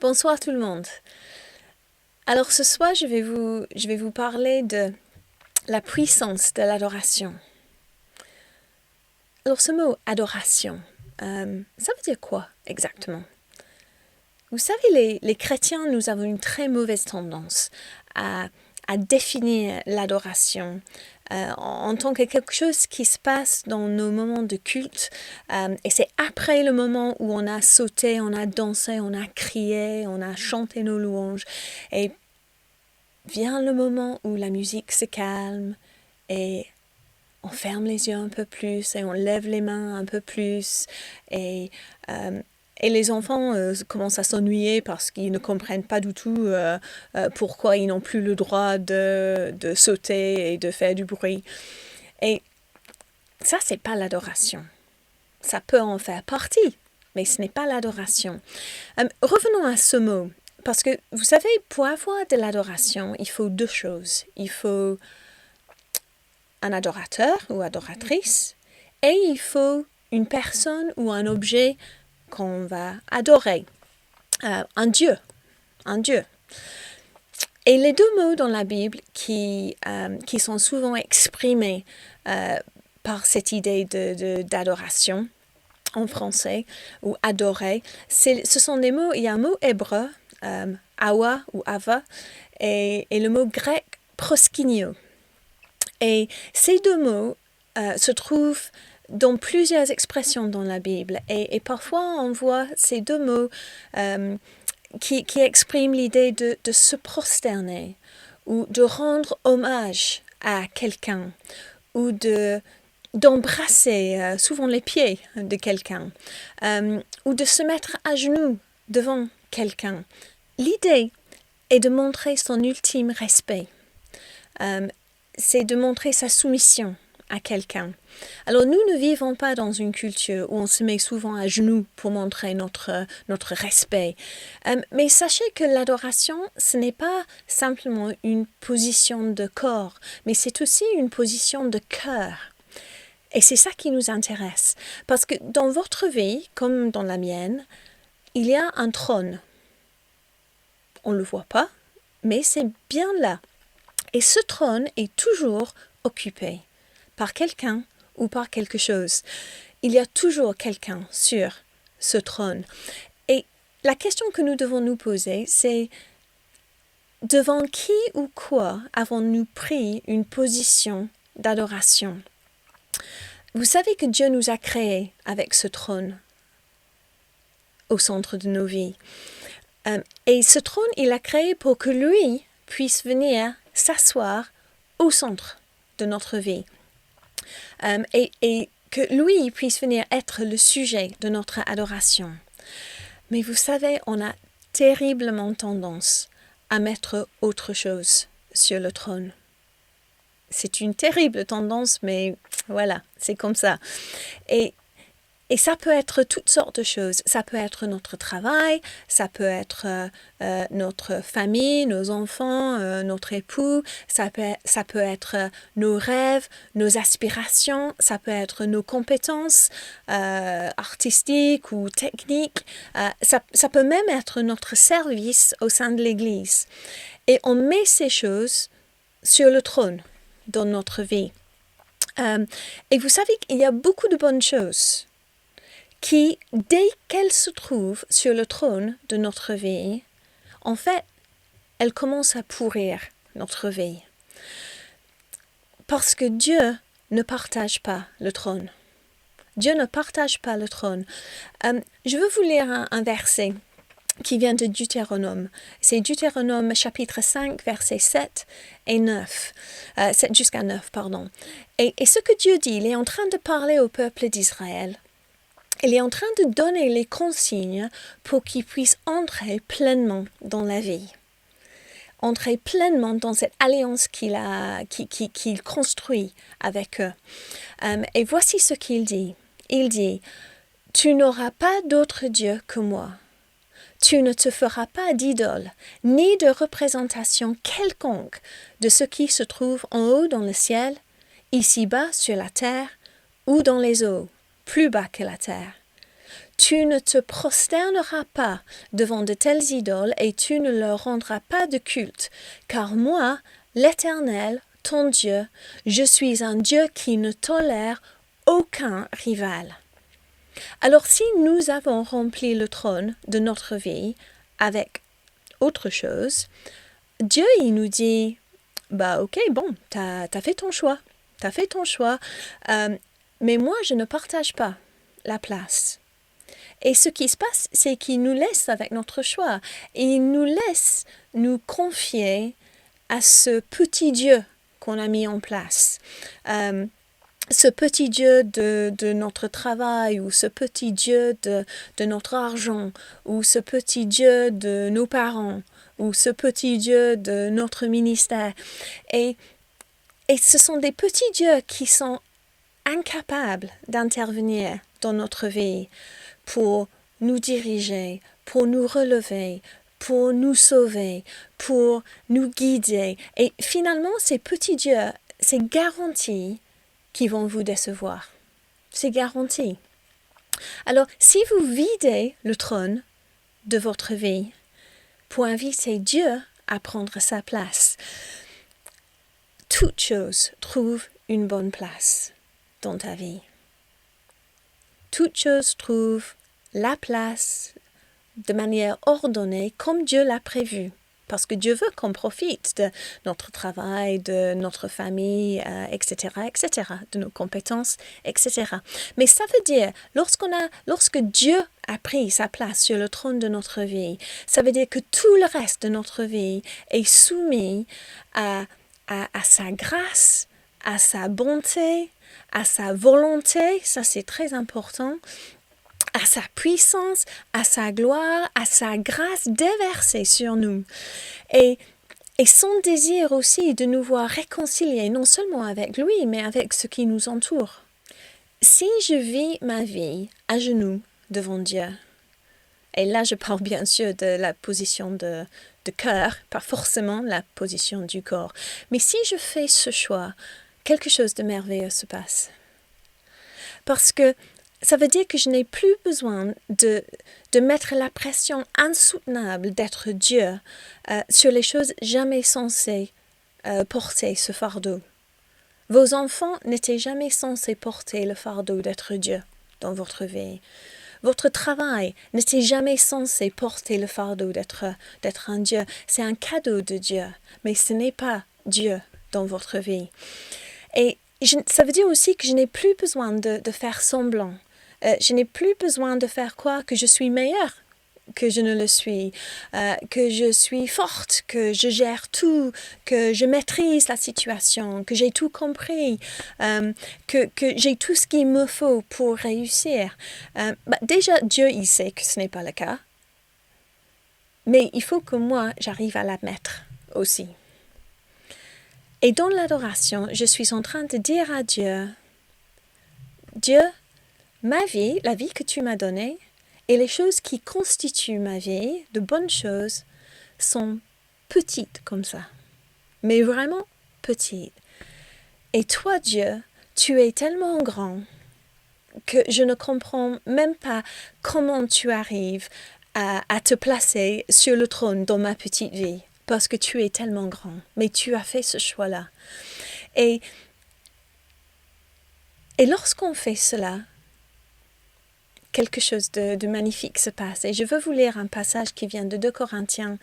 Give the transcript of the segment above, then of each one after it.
Bonsoir tout le monde. Alors ce soir, je vais vous parler de la puissance de l'adoration. Alors ce mot adoration, ça veut dire quoi exactement? Vous savez, les chrétiens, nous avons une très mauvaise tendance à définir l'adoration en tant que quelque chose qui se passe dans nos moments de culte. Et c'est après le moment où on a sauté, on a dansé, on a crié, on a chanté nos louanges. Et vient le moment où la musique se calme et on ferme les yeux un peu plus et on lève les mains un peu plus et les enfants commencent à s'ennuyer parce qu'ils ne comprennent pas du tout pourquoi ils n'ont plus le droit de sauter et de faire du bruit. Et ça, c'est pas l'adoration. Ça peut en faire partie, mais ce n'est pas l'adoration. Revenons à ce mot. Parce que, vous savez, pour avoir de l'adoration, il faut deux choses. Il faut un adorateur ou adoratrice et il faut une personne ou un objet qu'on va adorer. Un Dieu. Et les deux mots dans la Bible qui sont souvent exprimés par cette idée d'adoration en français ou adorer, ce sont des mots, il y a un mot hébreu, awa ou ava, et le mot grec proskinio. Et ces deux mots se trouvent dans plusieurs expressions dans la Bible. Et parfois, on voit ces deux mots qui expriment l'idée de se prosterner ou de rendre hommage à quelqu'un ou d'embrasser souvent les pieds de quelqu'un ou de se mettre à genoux devant quelqu'un. L'idée est de montrer son ultime respect. C'est de montrer sa soumission à quelqu'un. Alors nous ne vivons pas dans une culture où on se met souvent à genoux pour montrer notre respect. Mais sachez que l'adoration, ce n'est pas simplement une position de corps, mais c'est aussi une position de cœur. Et c'est ça qui nous intéresse. Parce que dans votre vie, comme dans la mienne, il y a un trône. On ne le voit pas, mais c'est bien là. Et ce trône est toujours occupé par quelqu'un ou par quelque chose. Il y a toujours quelqu'un sur ce trône. Et la question que nous devons nous poser, c'est devant qui ou quoi avons-nous pris une position d'adoration? Vous savez que Dieu nous a créés avec ce trône au centre de nos vies. Et ce trône, il a créé pour que lui puisse venir s'asseoir au centre de notre vie. Et que lui puisse venir être le sujet de notre adoration. Mais vous savez, on a terriblement tendance à mettre autre chose sur le trône. C'est une terrible tendance, mais voilà, c'est comme ça. Et ça peut être toutes sortes de choses. Ça peut être notre travail, ça peut être notre famille, nos enfants, notre époux, ça peut être nos rêves, nos aspirations, ça peut être nos compétences artistiques ou techniques. Ça peut même être notre service au sein de l'Église. Et on met ces choses sur le trône dans notre vie. Et vous savez qu'il y a beaucoup de bonnes choses qui, dès qu'elles se trouvent sur le trône de notre vie, en fait, elles commencent à pourrir notre vie. Parce que Dieu ne partage pas le trône. Dieu ne partage pas le trône. Je veux vous lire un verset qui vient de Deutéronome. C'est Deutéronome chapitre 5, versets 7 et 9. 7 jusqu'à 9, pardon. Et ce que Dieu dit, il est en train de parler au peuple d'Israël. Il est en train de donner les consignes pour qu'ils puissent entrer pleinement dans la vie. Entrer pleinement dans cette alliance qu'il construit avec eux. Et voici ce qu'il dit. Il dit, « Tu n'auras pas d'autre Dieu que moi. Tu ne te feras pas d'idole, ni de représentation quelconque de ce qui se trouve en haut dans le ciel, ici-bas sur la terre, ou dans les eaux, plus bas que la terre. Tu ne te prosterneras pas devant de telles idoles et tu ne leur rendras pas de culte, car moi, l'Éternel, ton Dieu, je suis un Dieu qui ne tolère aucun rival. Alors si nous avons rempli le trône de notre vie avec autre chose, Dieu, il nous dit, ok, bon, t'as fait ton choix, mais moi, je ne partage pas la place. Et ce qui se passe, c'est qu'il nous laisse avec notre choix. Et il nous laisse nous confier à ce petit Dieu qu'on a mis en place. Ce petit Dieu de notre travail, ou ce petit Dieu de notre argent, ou ce petit Dieu de nos parents, ou ce petit Dieu de notre ministère. Et ce sont des petits dieux qui sont incapables d'intervenir dans notre vie pour nous diriger, pour nous relever, pour nous sauver, pour nous guider. Et finalement, ces petits dieux, c'est garanti qu'ils vont vous décevoir. C'est garanti. Alors, si vous videz le trône de votre vie pour inviter Dieu à prendre sa place, toute chose trouve une bonne place dans ta vie. Toute chose trouve la place de manière ordonnée comme Dieu l'a prévu. Parce que Dieu veut qu'on profite de notre travail, de notre famille, etc., de nos compétences, etc. Mais ça veut dire, lorsque Dieu a pris sa place sur le trône de notre vie, ça veut dire que tout le reste de notre vie est soumis à sa grâce, à sa bonté, à sa volonté, ça c'est très important, à sa puissance, à sa gloire, à sa grâce déversée sur nous. Et son désir aussi de nous voir réconciliés, non seulement avec lui, mais avec ce qui nous entoure. Si je vis ma vie à genoux devant Dieu, et là je parle bien sûr de la position de cœur, pas forcément la position du corps, mais si je fais ce choix, quelque chose de merveilleux se passe. Parce que ça veut dire que je n'ai plus besoin de mettre la pression insoutenable d'être Dieu sur les choses jamais censées porter ce fardeau. Vos enfants n'étaient jamais censés porter le fardeau d'être Dieu dans votre vie. Votre travail n'était jamais censé porter le fardeau d'être un Dieu. C'est un cadeau de Dieu, mais ce n'est pas Dieu dans votre vie. Et ça veut dire aussi que je n'ai plus besoin de faire semblant. Je n'ai plus besoin de faire croire que je suis meilleure que je ne le suis, que je suis forte, que je gère tout, que je maîtrise la situation, que j'ai tout compris, que j'ai tout ce qu'il me faut pour réussir. Déjà, Dieu, il sait que ce n'est pas le cas, mais il faut que moi, j'arrive à l'admettre aussi. Et dans l'adoration, je suis en train de dire à Dieu, Dieu, ma vie, la vie que tu m'as donnée, et les choses qui constituent ma vie, de bonnes choses, sont petites comme ça. Mais vraiment petites. Et toi, Dieu, tu es tellement grand que je ne comprends même pas comment tu arrives à te placer sur le trône dans ma petite vie. Parce que tu es tellement grand. Mais tu as fait ce choix-là. Et lorsqu'on fait cela, quelque chose de magnifique se passe. Et je veux vous lire un passage qui vient de 2 Corinthiens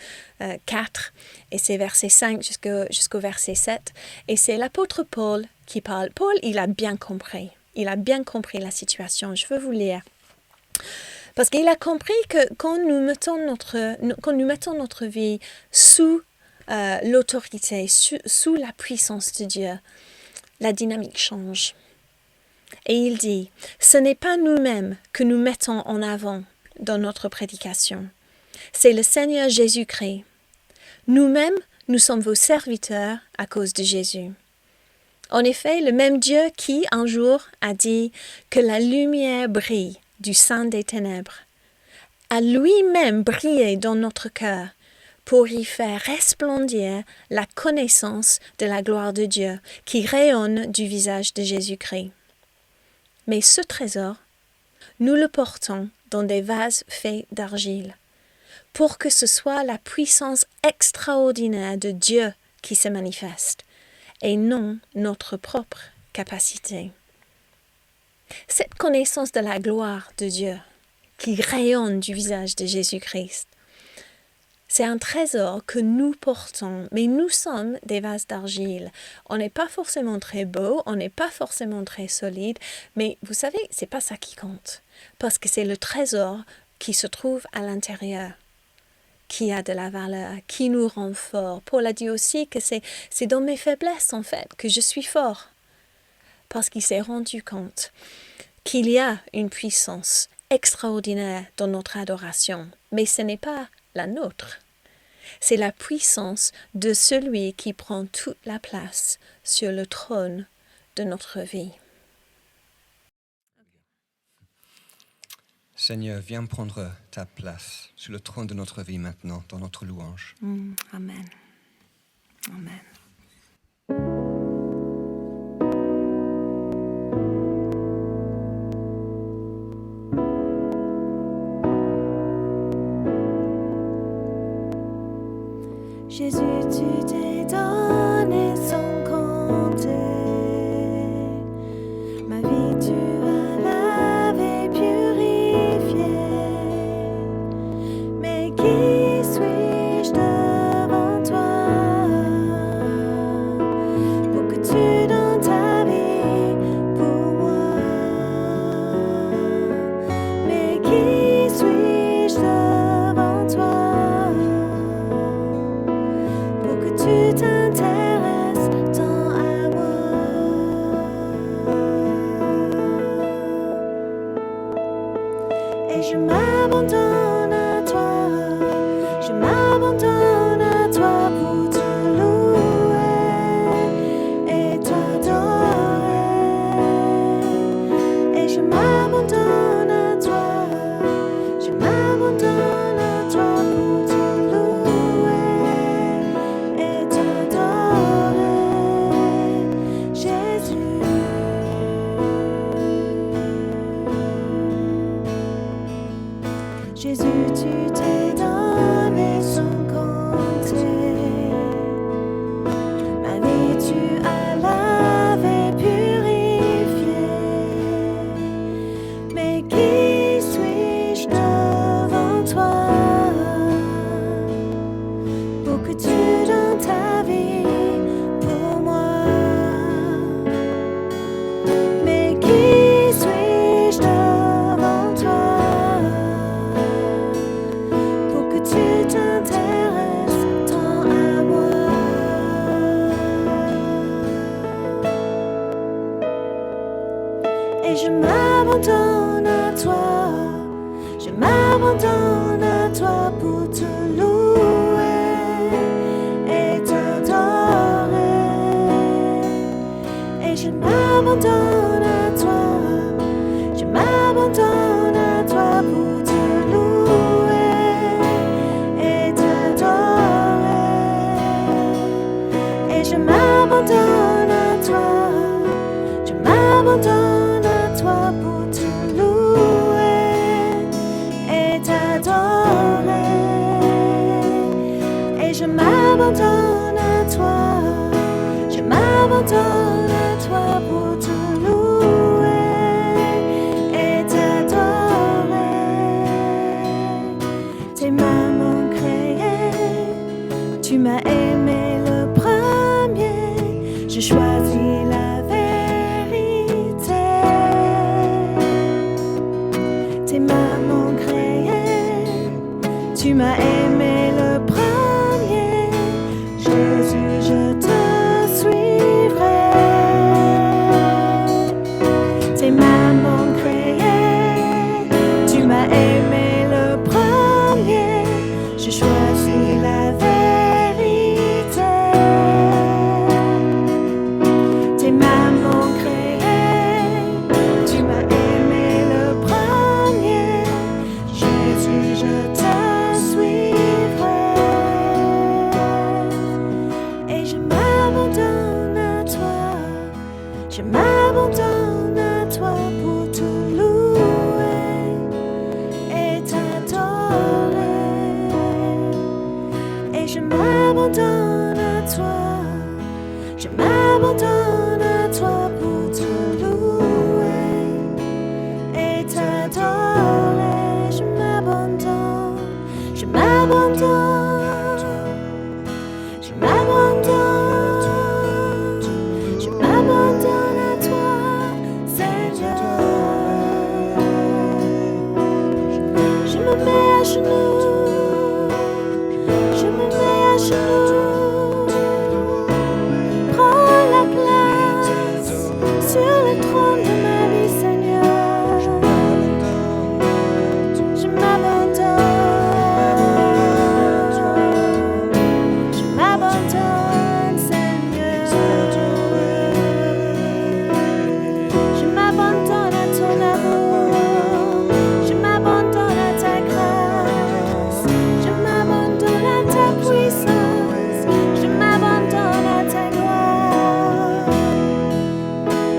4, et c'est verset 5 jusqu'au verset 7. Et c'est l'apôtre Paul qui parle. Paul, il a bien compris. Il a bien compris la situation. Je veux vous lire. Parce qu'il a compris que quand nous mettons notre vie sous l'autorité, sous la puissance de Dieu, la dynamique change. Et il dit, ce n'est pas nous-mêmes que nous mettons en avant dans notre prédication. C'est le Seigneur Jésus-Christ. Nous-mêmes, nous sommes vos serviteurs à cause de Jésus. En effet, le même Dieu qui, un jour, a dit que la lumière brille du sein des ténèbres, a lui-même brillé dans notre cœur pour y faire resplendir la connaissance de la gloire de Dieu qui rayonne du visage de Jésus-Christ. Mais ce trésor, nous le portons dans des vases faits d'argile, pour que ce soit la puissance extraordinaire de Dieu qui se manifeste, et non notre propre capacité. Cette connaissance de la gloire de Dieu, qui rayonne du visage de Jésus-Christ, c'est un trésor que nous portons, mais nous sommes des vases d'argile. On n'est pas forcément très beau, on n'est pas forcément très solide, mais vous savez, c'est pas ça qui compte, parce que c'est le trésor qui se trouve à l'intérieur, qui a de la valeur, qui nous rend forts. Paul a dit aussi que c'est dans mes faiblesses, en fait, que je suis fort, parce qu'il s'est rendu compte qu'il y a une puissance extraordinaire dans notre adoration, mais ce n'est pas la nôtre. C'est la puissance de celui qui prend toute la place sur le trône de notre vie. Seigneur, viens prendre ta place sur le trône de notre vie maintenant, dans notre louange. Amen. Amen. Jésus, tu t'es donné sans compter. Ma vie, tu as lavé, purifié. Mais qui suis-je devant toi pour que tu donnes ta vie pour moi? Mais qui suis-je devant toi? Tu t'intéresses tant à moi. Et je m'abandonne à toi. Je m'abandonne à toi pour te louer et t'adorer. Et je m'abandonne à toi. Je m'abandonne à toi pour te louer et t'adorer, Jésus. Jésus, tu t'es donné sans compter. Ma vie, tu as lavé, purifié. Mais qui suis-je devant toi pour que tu donnes ta vie pour moi? Mais qui suis-je devant toi pour que tu t'intéresses tant à moi? Et je m'abandonne à toi. Je m'abandonne à toi pour te louer et t'adorer. Et je m'abandonne à toi. Je m'abandonne à toi pour te louer et t'adorer. Et je m'abandonne à toi. Je m'abandonne à toi pour te louer et t'adorer. Et je m'abandonne à toi. Je m'abandonne à toi pour te louer et t'adorer. Tes mains m'ont créé. Tu m'as aimé le premier. Je choisis la vérité. Tes mains m'ont créé. Tu m'as aimé le premier. Jésus, je te suivrai. Tes mains m'ont créé. Tu m'as aimé le premier. Je choisis la vérité. toi. Je m'abandonne à toi pour te louer et t'adorer. Je m'abandonne, je m'abandonne, je m'abandonne, je m'abandonne à toi, Seigneur. Je me mets à genoux, je me mets à genoux. Prends la place sur le trône de ma vie, Seigneur. Je m'abandonne, Seigneur. Je m'abandonne à ton amour. Je m'abandonne à ta grâce. Je m'abandonne à ta puissance. Je m'abandonne à ta gloire.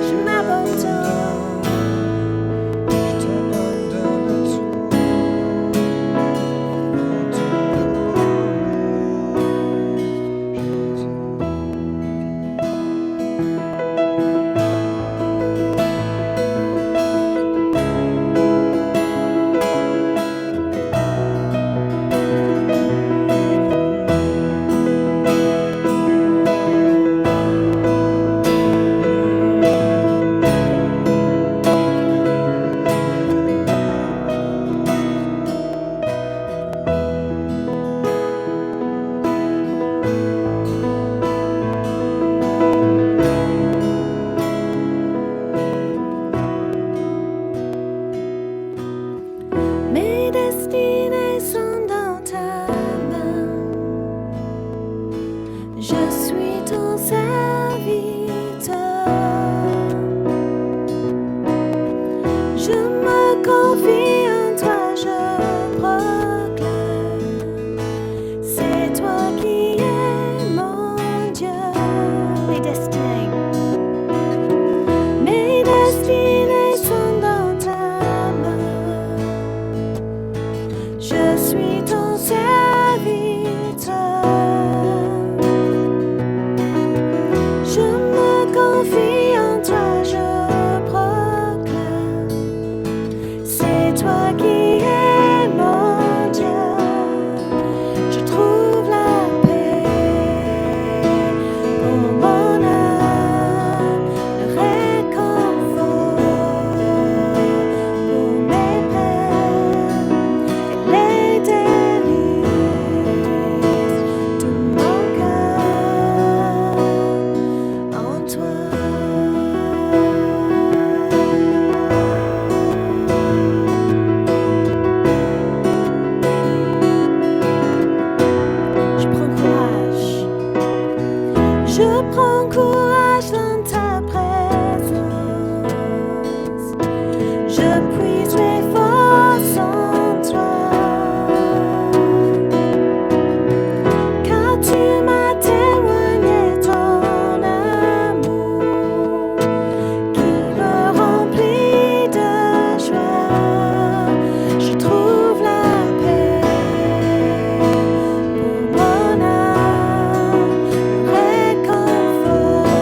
Je m'abandonne. Mes destinées sont dans ta main. Je suis ton serviteur. Je me confie en toi, je proclame. C'est toi qui es mon Dieu. Mes destinées sont dans ta main. Je suis ton serviteur. Je me confie en toi, je proclame. C'est toi qui es mon Dieu. Je trouve la paix pour mon âme, le réconfort pour mes peines et les délices de mon cœur en toi. Je prends courage. Je prends courage dans ta présence. Je puise mes forces en toi. Car tu m'as témoigné ton amour qui me remplit de joie. Je trouve la paix pour mon âme, le réconfort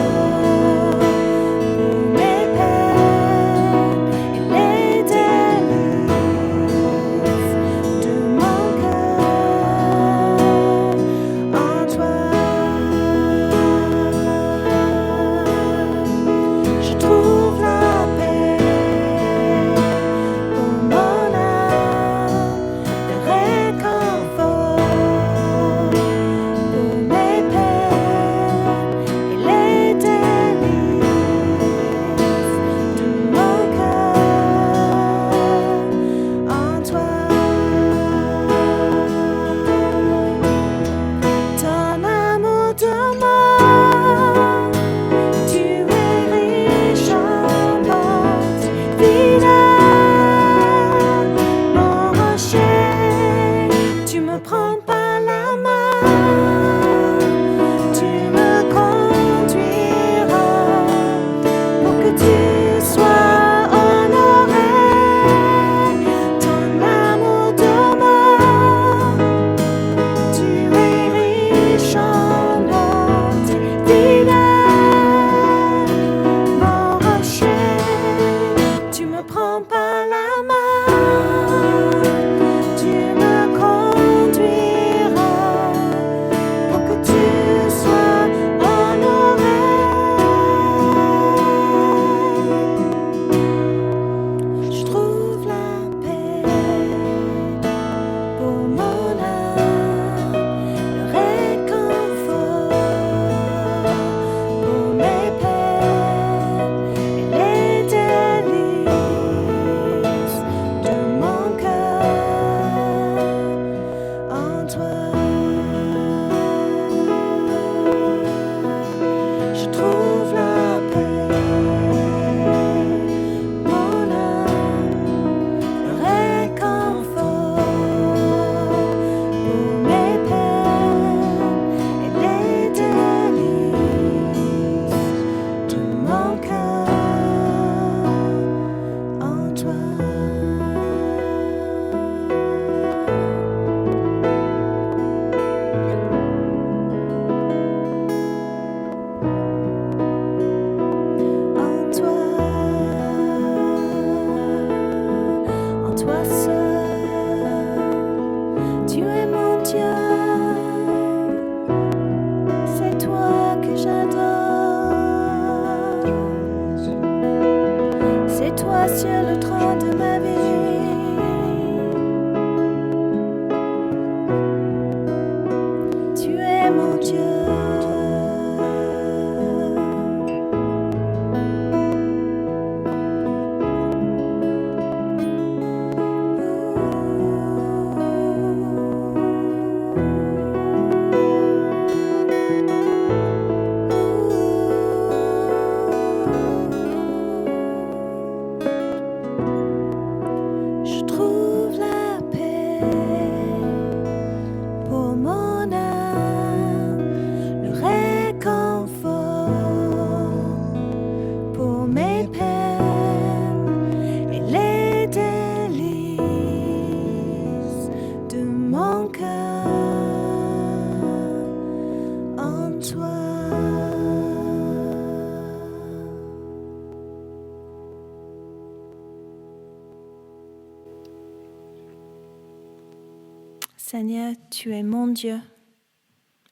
Seigneur, tu es mon Dieu.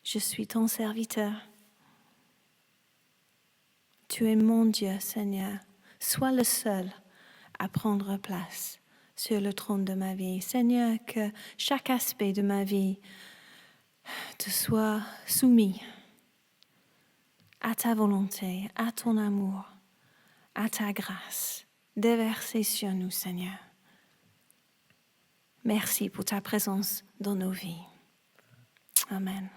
Je suis ton serviteur. Tu es mon Dieu, Seigneur. Sois le seul à prendre place sur le trône de ma vie. Seigneur, que chaque aspect de ma vie te soit soumis à ta volonté, à ton amour, à ta grâce, déversée sur nous, Seigneur. Merci pour ta présence dans nos vies. Amen.